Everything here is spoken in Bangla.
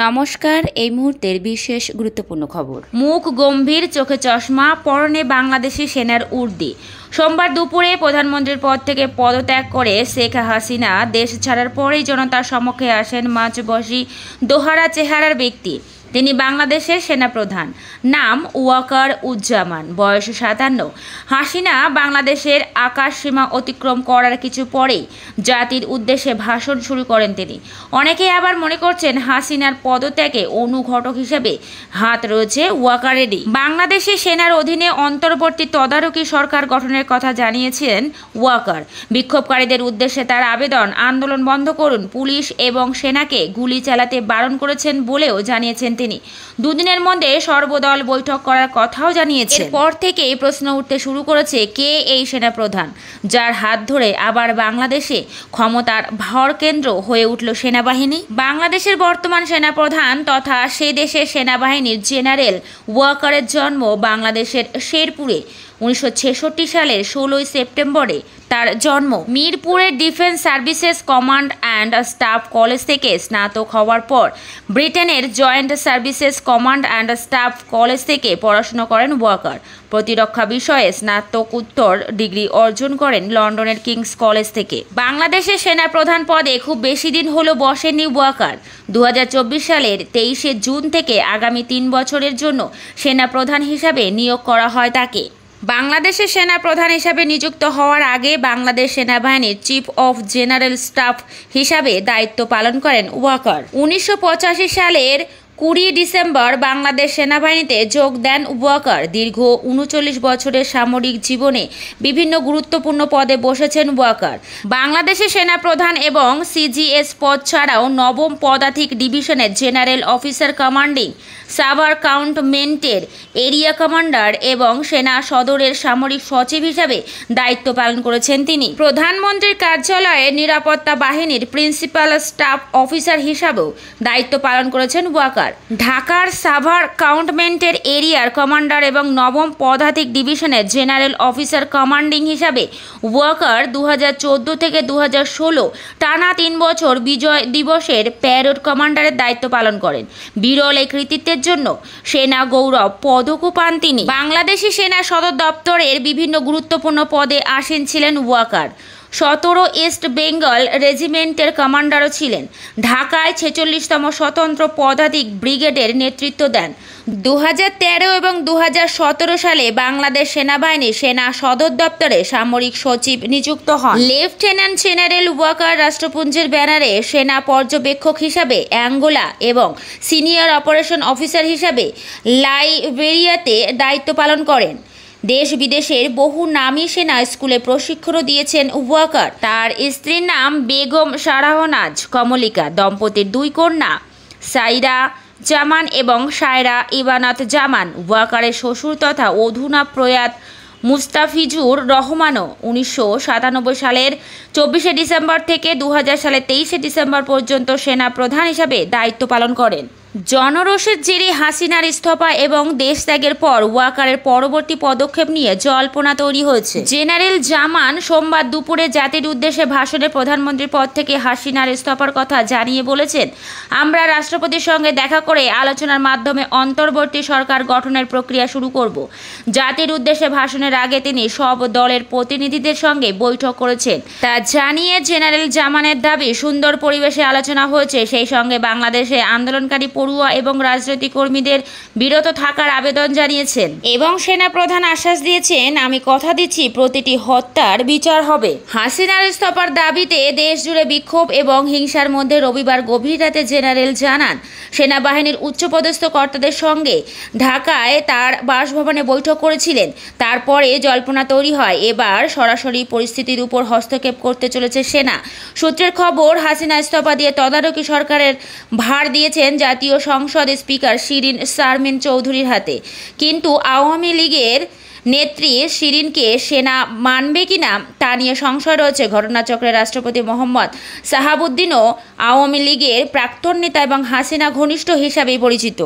নমস্কার। এই মুহূর্তের বিশেষ গুরুত্বপূর্ণ খবর। মুখ গম্ভীর, চোখে চশমা, পরনে বাংলাদেশি সেনার উর্দি। সোমবার দুপুরে প্রধানমন্ত্রীর পদ থেকে পদত্যাগ করে শেখ হাসিনা দেশ ছাড়ার পরেই জনতার সম্মুখে আসেন মাঝবয়সী দোহারা চেহারার ব্যক্তি। তিনি বাংলাদেশের সেনাপ্রধান, নাম ওয়াকার উজ্জামান, বয়স 57। হাসিনা বাংলাদেশের আকাশ সীমা অতিক্রম করার কিছু পরেই জাতির উদ্দেশ্যে ভাষণ শুরু করেন তিনি। অনেকেই আবার মনে করছেন হাসিনার পদত্যাগে অনুঘটক হিসেবে হাত রয়েছে ওয়াকারেরই। বাংলাদেশি সেনার অধীনে অন্তর্বর্তী তদারকি সরকার গঠনের কথা জানিয়েছেন ওয়াকার। বিক্ষোভকারীদের উদ্দেশ্যে তার আবেদন, আন্দোলন বন্ধ করুন, পুলিশ এবং সেনাকে গুলি চালাতে বারণ করেছেন বলেও জানিয়েছেন তিনি। দুদিনের মধ্যে সর্বদল বৈঠক করার কথাও জানিয়েছেন। এরপর থেকেই প্রশ্ন উঠতে শুরু করেছে, কে এই সেনাপ্রধান, যার হাত ধরে আবার বাংলাদেশে ক্ষমতার ভরকেন্দ্র হয়ে উঠল সেনাবাহিনী। বাংলাদেশের বর্তমান সেনাপ্রধান তথা সে দেশের সেনাবাহিনীর জেনারেল ওয়াকারের জন্ম বাংলাদেশের শেরপুরে 1966 সালের 16 সেপ্টেম্বরে তার জন্ম। মিরপুরের defence services command and staff college থেকে স্নাতক হওয়ার পর ব্রিটেনের joint services command and staff college থেকে পড়াশোনা করেন ওয়াকার। প্রতিরক্ষা বিষয়ে স্নাতকোত্তর ডিগ্রি অর্জন করেন লন্ডনের কিংস কলেজ থেকে। বাংলাদেশের সেনাপ্রধান পদে খুব বেশি দিন হলো বসেননি ওয়াকার। 2024 সালের 23 জুন থেকে আগামী 3 বছরের জন্য সেনাপ্রধান হিসাবে নিয়োগ করা হয় তাকে। বাংলাদেশের সেনাপ্রধান হিসাবে নিযুক্ত হওয়ার আগে বাংলাদেশ সেনাবাহিনীর চিফ অফ জেনারেল স্টাফ হিসাবে দায়িত্ব পালন করেন ওয়াকার। 1985 সালের 20 ডিসেম্বর বাংলাদেশ সেনাবাহিনীতে যোগ দেন ওয়াকার। দীর্ঘ 39 বছরের সামরিক জীবনে বিভিন্ন গুরুত্বপূর্ণ পদে বসেছেন ওয়াকার। বাংলাদেশের সেনাপ্রধান এবং সিজিএস পদ ছাড়াও নবম পদাতিক ডিভিশনের জেনারেল অফিসার কমান্ডিং সাভার কাউন্টমেন্টের এরিয়া কমান্ডার এবং সেনা সদরের সামরিক সচিব হিসাবে দায়িত্ব পালন করেছেন তিনি। প্রধানমন্ত্রীর কার্যালয়ে নিরাপত্তা বাহিনীর প্রিন্সিপাল স্টাফ অফিসার হিসাবেও দায়িত্ব পালন করেছেন ওয়াকার। ঢাকার সাভার কাউন্টমেন্টের এরিয়ার কমান্ডার এবং নবম পদাতিক ডিভিশনের জেনারেল অফিসার কমান্ডিং হিসাবে ওয়াকার 2014 থেকে 2016 টানা 3 বছর বিজয় দিবসের প্যারেড কমান্ডারের দায়িত্ব পালন করেন। বিরল এই কৃতিত্বের জন্য সেনা গৌরব পদকও পান তিনি। বাংলাদেশি সেনা সদর দপ্তরের বিভিন্ন গুরুত্বপূর্ণ পদে আসীন ছিলেন ওয়াকার। 17 ইস্ট বেঙ্গল রেজিমেন্টের কমান্ডারও ছিলেন। ঢাকায় 46তম স্বতন্ত্র পদাতিক ব্রিগেডের নেতৃত্ব দেন। 2013 এবং 2017 সালে বাংলাদেশ সেনাবাহিনীর সেনা সদর দপ্তরে সামরিক সচিব নিযুক্ত হন। লেফটেন্যান্ট জেনারেল ওয়াকার রাষ্ট্রপুঞ্জের ব্যানারে সেনা পর্যবেক্ষক হিসাবে অ্যাঙ্গোলা এবং সিনিয়র অপারেশন অফিসার হিসাবে লাইবেরিয়াতে দায়িত্ব পালন করেন। দেশ বিদেশের বহু নামী সেনা স্কুলে প্রশিক্ষণও দিয়েছেন ওয়াকার। তার স্ত্রীর নাম বেগম শাহনাজ কমলিকা। দম্পতির 2 কন্যা, সাইরা জামান এবং সায়রা ইবানাত জামান। ওয়াকারের শ্বশুর তথা অধুনা প্রয়াত মুস্তাফিজুর রহমানও 1997 সালের 24 ডিসেম্বর থেকে 2000 সালের 23 ডিসেম্বর পর্যন্ত সেনা প্রধান হিসাবে দায়িত্ব পালন করেন। জনরোষের জেরে হাসিনার ইস্তফা এবং দেশত্যাগের পর ওয়াকারের পরবর্তী পদক্ষেপ নিয়ে জল্পনা তৈরি হয়েছে। জেনারেল জামান সোমবার দুপুরে জাতির উদ্দেশ্যে ভাষণে প্রধানমন্ত্রীর পদ থেকে হাসিনার ইস্তফার কথা জানিয়ে বলেছেন, আমরা রাষ্ট্রপতির সঙ্গে দেখা করে আলোচনার মাধ্যমে অন্তর্বর্তী সরকার গঠনের প্রক্রিয়া শুরু করব। জাতির উদ্দেশ্যে ভাষণের আগে তিনি সব দলের প্রতিনিধিদের সঙ্গে বৈঠক করেছেন তা জানিয়ে জেনারেল জামানের দাবি, সুন্দর পরিবেশে আলোচনা হয়েছে, সেই সঙ্গে বাংলাদেশে আন্দোলনকারী পড়ুয়া এবং রাজনৈতিক কর্মীদের বিরত থাকার আবেদন জানিয়েছেন এবং সেনাপ্রধান আশ্বাস দিয়েছেন, আমি কথা দিচ্ছি প্রতিটি হত্যার বিচার হবে। হাসিনার ইস্তফার দাবিতে দেশ জুড়ে বিক্ষোভ এবং হিংসার মধ্যে রবিবার গভীর রাতে জেনারেল জানান সেনাবাহিনীর উচ্চপদস্থ কর্তাদের সঙ্গে ঢাকায় তার বাসভবনে বৈঠক করেছিলেন। তারপরে জল্পনা তৈরি হয় এবার সরাসরি পরিস্থিতির উপর হস্তক্ষেপ করতে চলেছে সেনা। সূত্রের খবর, হাসিনা ইস্তফা দিয়ে তদারকি সরকারের ভার দিয়েছেন জাতীয় সংসদ স্পিকার শিরিন শারমিন চৌধুরীর হাতে। কিন্তু আওয়ামী লীগের নেত্রী শিরিনকে সেনা মানবে কিনা তা নিয়ে সংশয় রয়েছে। ঘটনাচক্রে রাষ্ট্রপতি মোহাম্মদ শাহাবুদ্দিনও আওয়ামী লীগের প্রাক্তন নেতা এবং হাসিনা ঘনিষ্ঠ হিসাবেই পরিচিত।